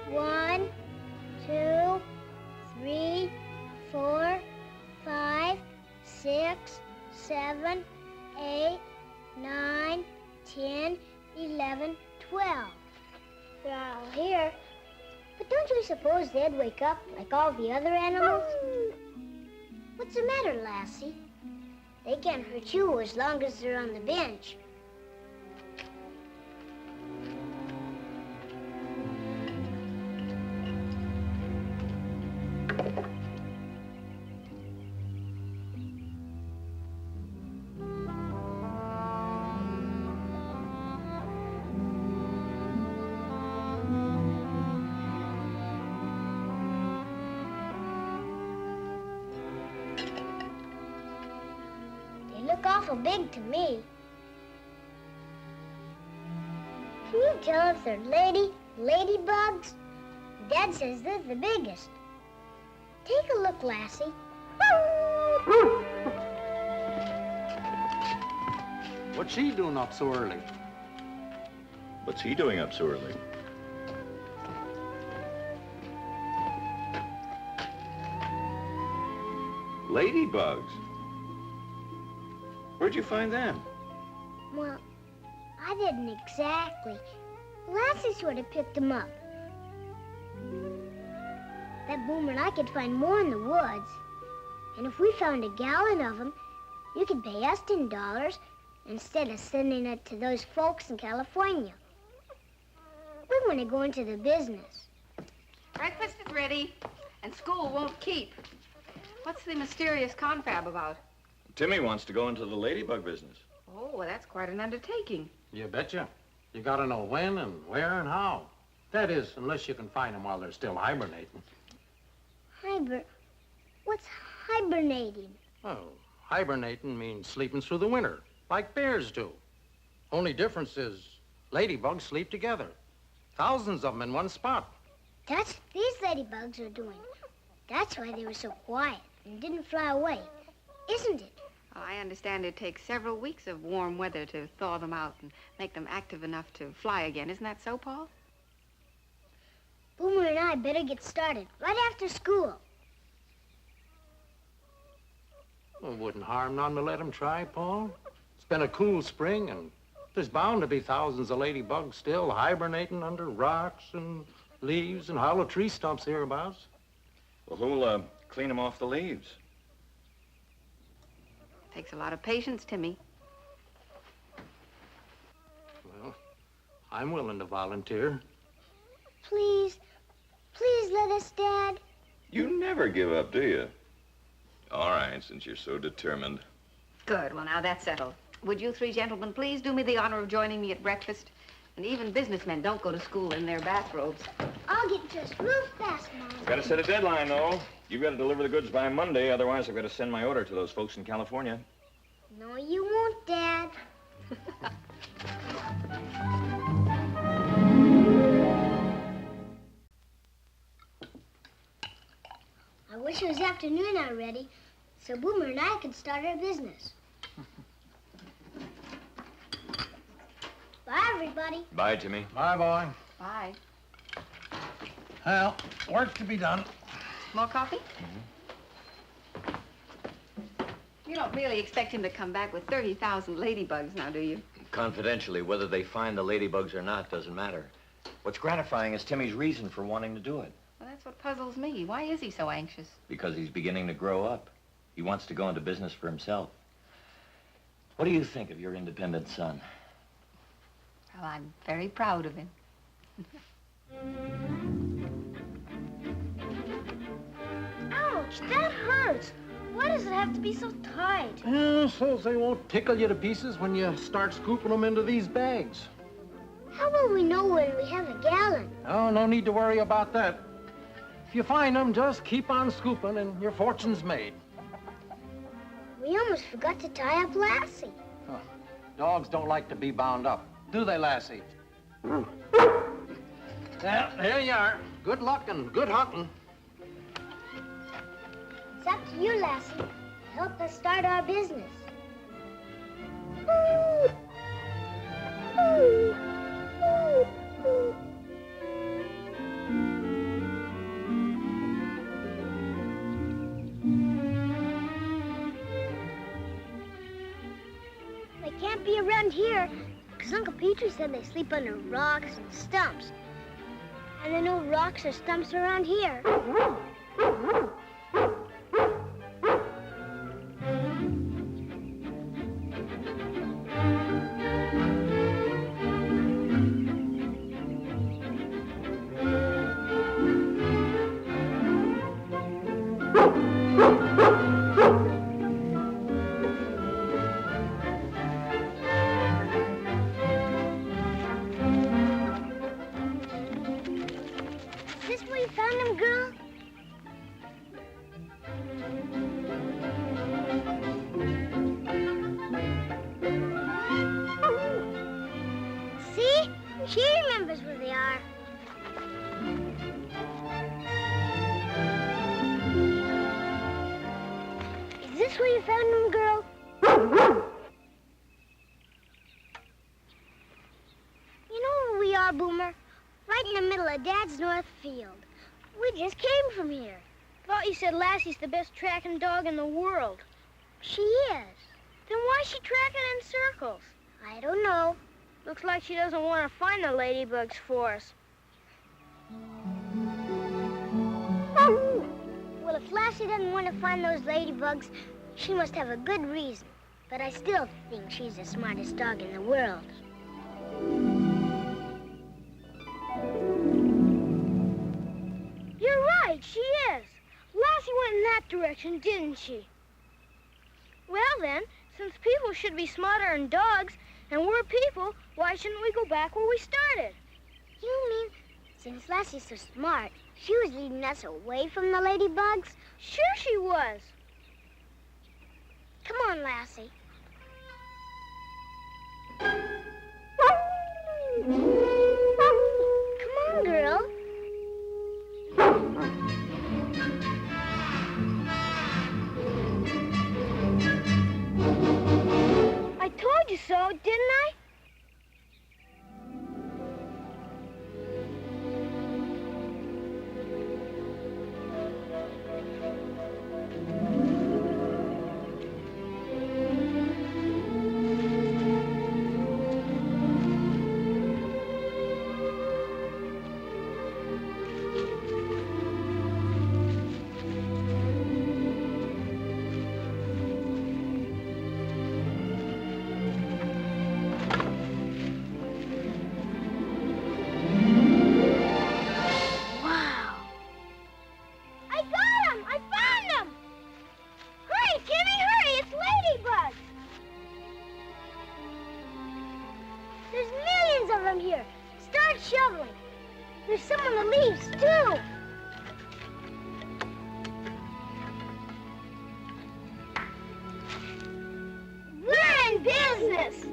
One, 2, 3, 4, 5, 6, 7, 8, 9, 10, 11, 12. They're all here. But don't you suppose they'd wake up like all the other animals? What's the matter, Lassie? They can't hurt you as long as they're on the bench. Look awful big to me. Can you tell if they're ladybugs? Dad says they're the biggest. Take a look, Lassie. What's she doing up so early? What's he doing up so early? Ladybugs? Where'd you find them? Well, I didn't exactly. Lassie sort of picked them up. That Boomer and I could find more in the woods. And if we found a gallon of them, you could pay us $10 instead of sending it to those folks in California. We want to go into the business. Breakfast is ready, and school won't keep. What's the mysterious confab about? Timmy wants to go into the ladybug business. Oh, well, that's quite an undertaking. You betcha. You gotta know when and where and how. That is, unless you can find them while they're still hibernating. What's hibernating? Oh, hibernating means sleeping through the winter, like bears do. Only difference is ladybugs sleep together. Thousands of them in one spot. That's what these ladybugs are doing. That's why they were so quiet and didn't fly away, isn't it? I understand it takes several weeks of warm weather to thaw them out and make them active enough to fly again. Isn't that so, Paul? Boomer and I better get started right after school. Well, it wouldn't harm none to let them try, Paul. It's been a cool spring, and there's bound to be thousands of ladybugs still hibernating under rocks and leaves and hollow tree stumps hereabouts. Well, who'll clean them off the leaves? Takes a lot of patience, Timmy. Well, I'm willing to volunteer. Please let us, Dad. You never give up, do you? All right, since you're so determined. Good. Well, now that's settled. Would you three gentlemen please do me the honor of joining me at breakfast? And even businessmen don't go to school in their bathrobes. I'll get dressed real fast, Mom. Got to set a deadline, though. You've got to deliver the goods by Monday, otherwise I've got to send my order to those folks in California. No, you won't, Dad. I wish it was afternoon already, so Boomer and I could start our business. Bye, everybody. Bye, Timmy. Bye, boy. Bye. Well, work to be done. More coffee? You don't really expect him to come back with 30,000 ladybugs now, do you? Confidentially, whether they find the ladybugs or not doesn't matter. What's gratifying is Timmy's reason for wanting to do it. Well, that's what puzzles me. Why is he so anxious? Because he's beginning to grow up. He wants to go into business for himself. What do you think of your independent son? Well, I'm very proud of him. Ouch, that hurts. Why does it have to be so tight? Yeah, so they won't tickle you to pieces when you start scooping them into these bags. How will we know when we have a gallon? Oh, no need to worry about that. If you find them, just keep on scooping and your fortune's made. We almost forgot to tie up Lassie. Huh. Dogs don't like to be bound up, do they, Lassie? Well, there you are. Good luck and good hunting. It's up to you, Lassie. Help us start our business. They can't be around here, because Uncle Petrie said they sleep under rocks and stumps. And there are no rocks or stumps around here. Is this where you found him, girl? See? She remembers where they are. Is this where you found him, girl? You know where we are, Boomer? Right in the middle of Dad's north field. We just came from here. Thought you said Lassie's the best tracking dog in the world. She is. Then why's she tracking in circles? I don't know. Looks like she doesn't want to find the ladybugs for us. Well, if Lassie doesn't want to find those ladybugs, she must have a good reason. But I still think she's the smartest dog in the world. You're right, she is. Lassie went in that direction, didn't she? Well then, since people should be smarter than dogs, and we're people, why shouldn't we go back where we started? You mean, since Lassie's so smart, she was leading us away from the ladybugs? Sure she was. Come on, Lassie. Come on, girl. I told you so, didn't I? There's some on the leaves, too. We're in business.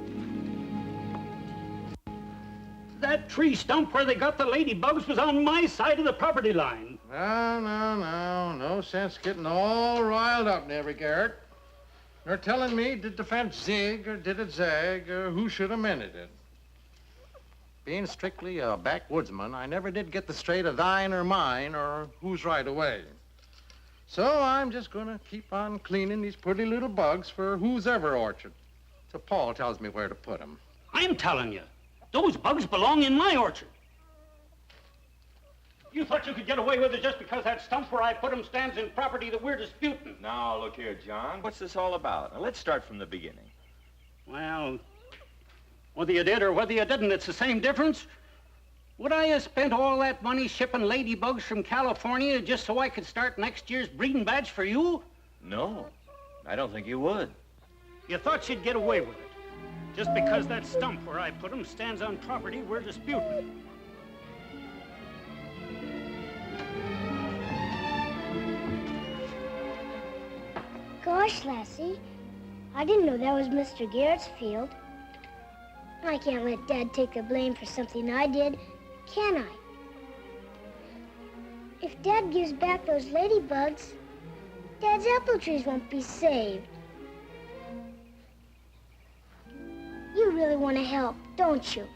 That tree stump where they got the ladybugs was on my side of the property line. No sense getting all riled up, Neighbor Garrett. You're telling me, did the fence zig or did it zag, or who should have mended it? Being strictly a backwoodsman, I never did get the straight of thine or mine or who's right away. So I'm just gonna keep on cleaning these pretty little bugs for whose ever orchard. So Paul tells me where to put them. I'm telling you, those bugs belong in my orchard. You thought you could get away with it just because that stump where I put them stands in property that we're disputing. Now, look here, John. What's this all about? Now, let's start from the beginning. Well, whether you did or whether you didn't, it's the same difference. Would I have spent all that money shipping ladybugs from California just so I could start next year's breeding batch for you? No, I don't think you would. You thought you'd get away with it just because that stump where I put them stands on property we're disputing. Gosh, Lassie, I didn't know that was Mr. Garrett's field. I can't let Dad take the blame for something I did, can I? If Dad gives back those ladybugs, Dad's apple trees won't be saved. You really want to help, don't you?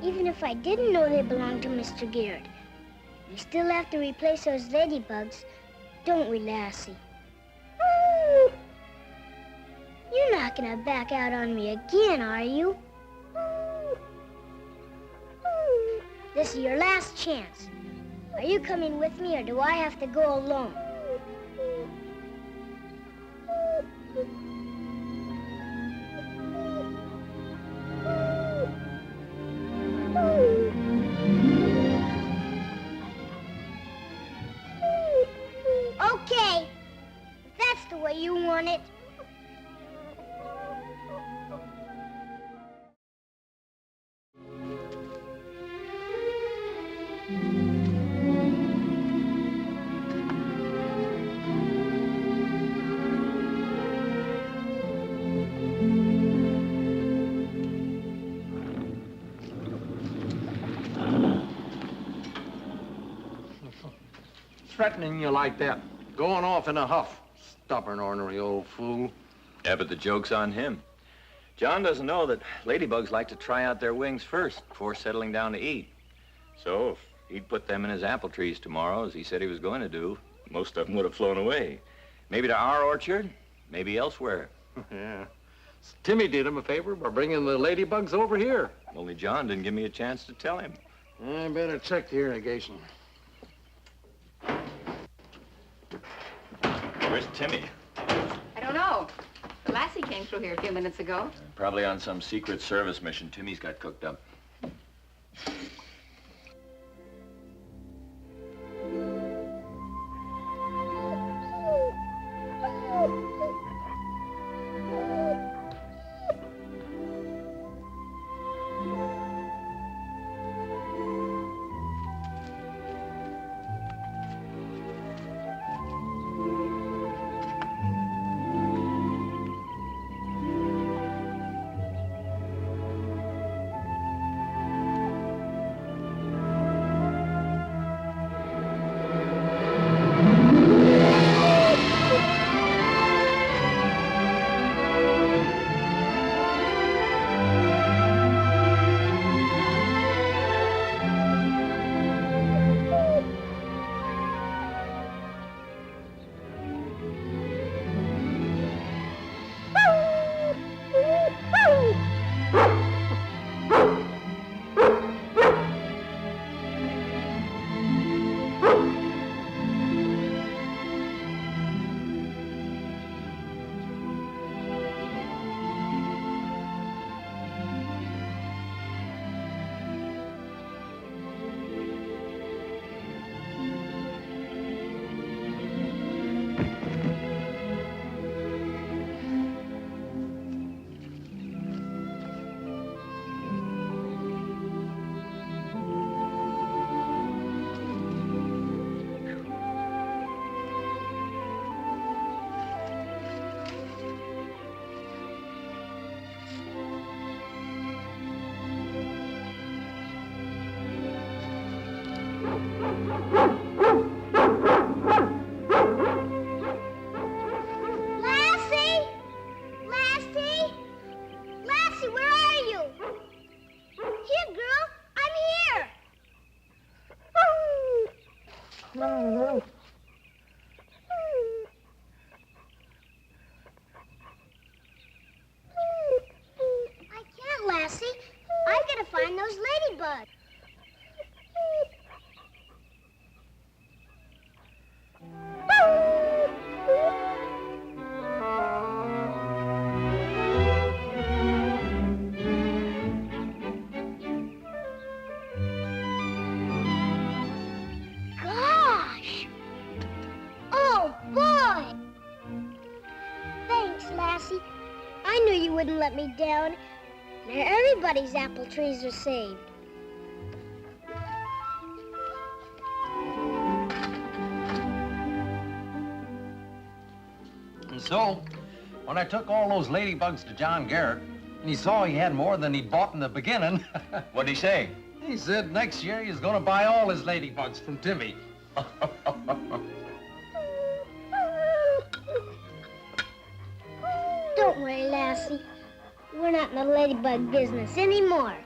Even if I didn't know they belonged to Mr. Garrett, we still have to replace those ladybugs, don't we, Lassie? You're not gonna back out on me again, are you? This is your last chance. Are you coming with me, or do I have to go alone? Okay, if that's the way you want it. Threatening you like that, going off in a huff. Stubborn, ornery old fool. Yeah, but the joke's on him. John doesn't know that ladybugs like to try out their wings first before settling down to eat. So if he'd put them in his apple trees tomorrow, as he said he was going to do, most of them would have flown away. Maybe to our orchard, maybe elsewhere. Yeah. Timmy did him a favor by bringing the ladybugs over here. Only John didn't give me a chance to tell him. I better check the irrigation. Where's Timmy? I don't know. The lassie came through here a few minutes ago. Probably on some Secret Service mission Timmy's got cooked up. Lassie! Lassie! Lassie, where are you? Here, girl. I'm here. I can't, Lassie. I gotta find those ladybugs. Gosh! Oh, boy! Thanks, Lassie. I knew you wouldn't let me down. Now everybody's apple trees are saved. And so, when I took all those ladybugs to John Garrett, and he saw he had more than he'd bought in the beginning... What'd he say? He said next year he's gonna buy all his ladybugs from Timmy. Don't worry, Lassie. We're not in the ladybug business anymore.